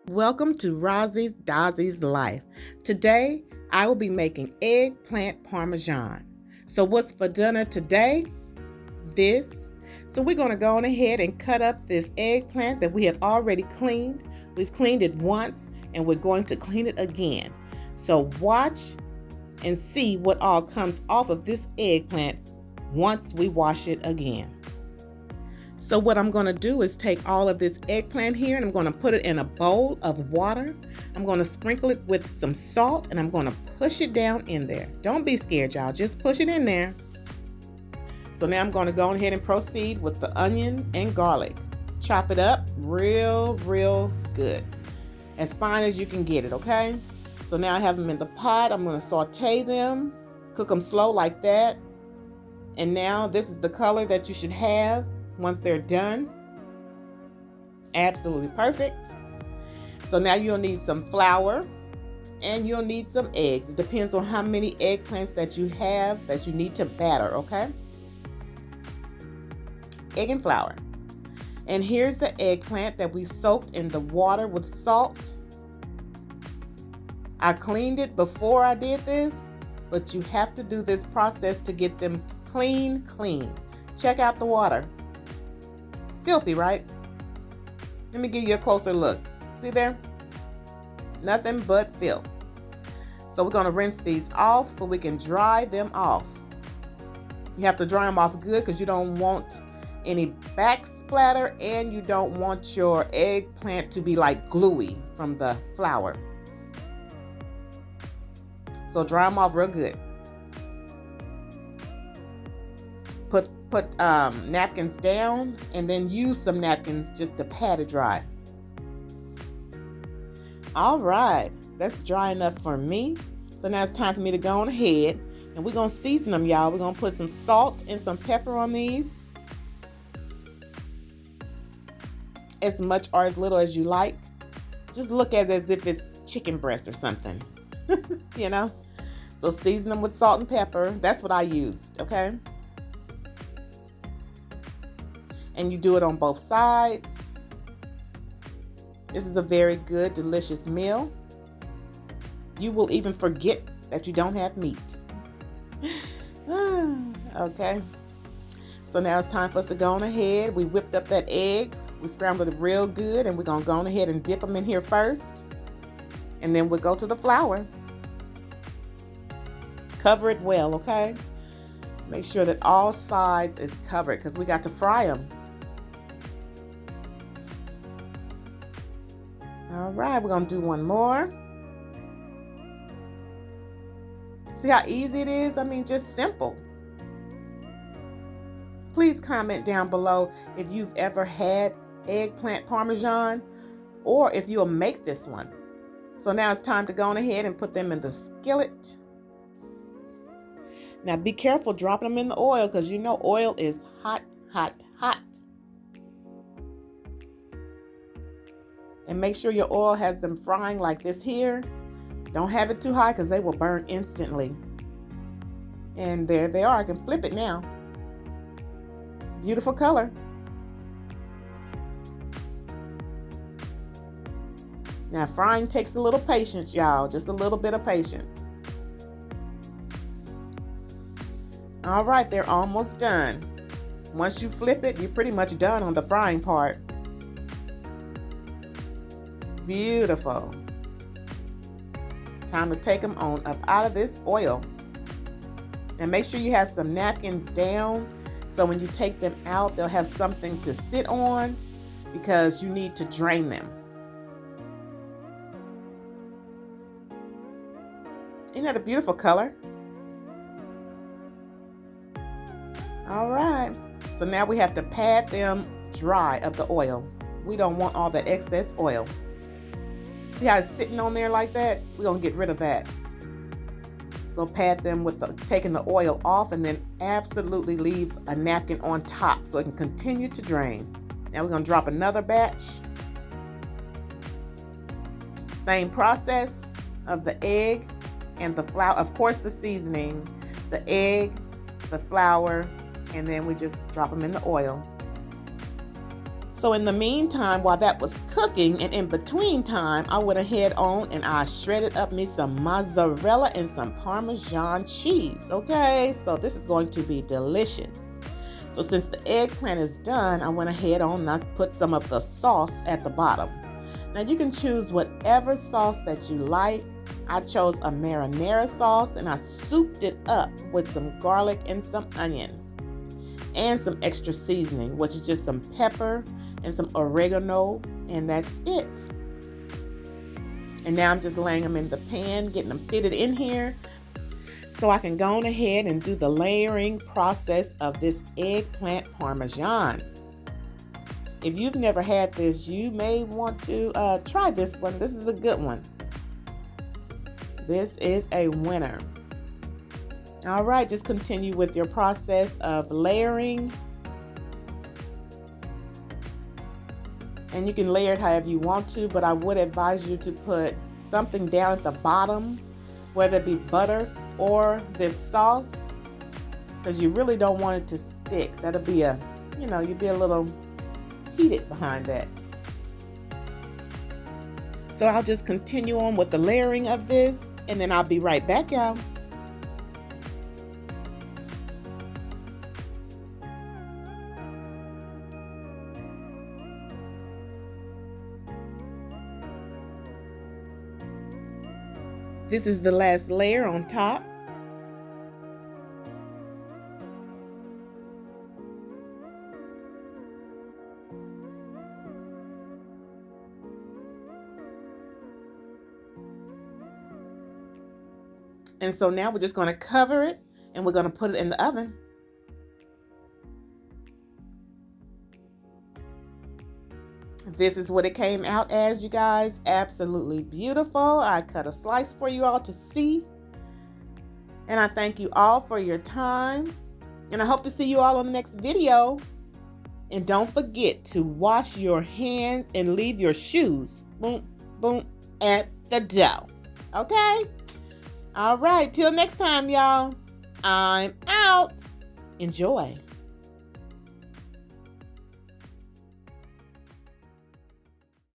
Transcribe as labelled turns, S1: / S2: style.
S1: Welcome to ROZZY'S DOZZY'S Life. Today, I will be making eggplant parmesan. So what's for dinner today? This. So we're going to go on ahead and cut up this eggplant that we have already cleaned. We've cleaned it once and we're going to clean it again. So watch and see what all comes off of this eggplant once we wash it again. So what I'm going to do is take all of this eggplant here and I'm going to put it in a bowl of water. I'm going to sprinkle it with some salt and I'm going to push it down in there. Don't be scared, y'all. Just push it in there. So now I'm going to go ahead and proceed with the onion and garlic. Chop it up real good. As fine as you can get it, okay? So now I have them in the pot. I'm going to saute them, cook them slow like that. And now this is the color that you should have once they're done. Absolutely perfect. So now you'll need some flour and you'll need some eggs. It depends on how many eggplants that you have that you need to batter, okay? Egg and flour. And here's the eggplant that we soaked in the water with salt. I cleaned it before I did this, but you have to do this process to get them clean. Check out the water. Filthy, right? Let me give you a closer look. See there? Nothing but filth. So we're going to rinse these off so we can dry them off. You have to dry them off good because you don't want any back splatter and you don't want your eggplant to be like gluey from the flour. So dry them off real good. Put napkins down and then use some napkins just to pat it dry. All right, that's dry enough for me. So now it's time for me to go on ahead and we're gonna season them, y'all. We're gonna put some salt and some pepper on these. As much or as little as you like. Just look at it as if it's chicken breast or something, you know? So season them with salt and pepper. That's what I used, okay? And you do it on both sides. This is a very good, delicious meal. You will even forget that you don't have meat. Okay. So now it's time for us to go on ahead. We whipped up that egg. We scrambled it real good and we're gonna go on ahead and dip them in here first. And then we'll go to the flour. Cover it well, okay? Make sure that all sides is covered because we got to fry them. All right, we're gonna do one more. See how easy it is? I mean, just simple. Please comment down below if you've ever had eggplant parmesan or if you'll make this one. So now it's time to go on ahead and put them in the skillet. Now be careful dropping them in the oil because you know oil is hot. And make sure your oil has them frying like this here. Don't have it too high because they will burn instantly. And there they are. I can flip it now. Beautiful color. Now frying takes a little patience, y'all. Just a little bit of patience. All right, they're almost done. Once you flip it, you're pretty much done on the frying part. Beautiful. Time to take them on up out of this oil. And make sure you have some napkins down so when you take them out, they'll have something to sit on because you need to drain them. Isn't that a beautiful color? All right. So now we have to pat them dry of the oil. We don't want all that excess oil. See how it's sitting on there like that? We're gonna get rid of that. So pat them with taking the oil off and then absolutely leave a napkin on top so it can continue to drain. Now we're gonna drop another batch. Same process of the egg and the flour. Of course the seasoning, the egg, the flour, and then we just drop them in the oil. So in the meantime, while that was cooking and in between time, I went ahead on and I shredded up me some mozzarella and some Parmesan cheese. Okay, so this is going to be delicious. So since the eggplant is done, I went ahead on and I put some of the sauce at the bottom. Now you can choose whatever sauce that you like. I chose a marinara sauce and I souped it up with some garlic and some onion and some extra seasoning, which is just some pepper and some oregano, and that's it. And now I'm just laying them in the pan, getting them fitted in here so I can go on ahead and do the layering process of this eggplant parmesan. If you've never had this, you may want to try this one. This is a good one. This is a winner. All right, just continue with your process of layering. And you can layer it however you want to, but I would advise you to put something down at the bottom, whether it be butter or this sauce, because you really don't want it to stick. That'll be you'd be a little heated behind that. So I'll just continue on with the layering of this, and then I'll be right back, y'all. This is the last layer on top. And so now we're just going to cover it and we're going to put it in the oven. This is what it came out as, you guys. Absolutely beautiful. I cut a slice for you all to see. And I thank you all for your time. And I hope to see you all on the next video. And don't forget to wash your hands and leave your shoes, boom, boom, at the dough. Okay? All right. Till next time, y'all. I'm out. Enjoy.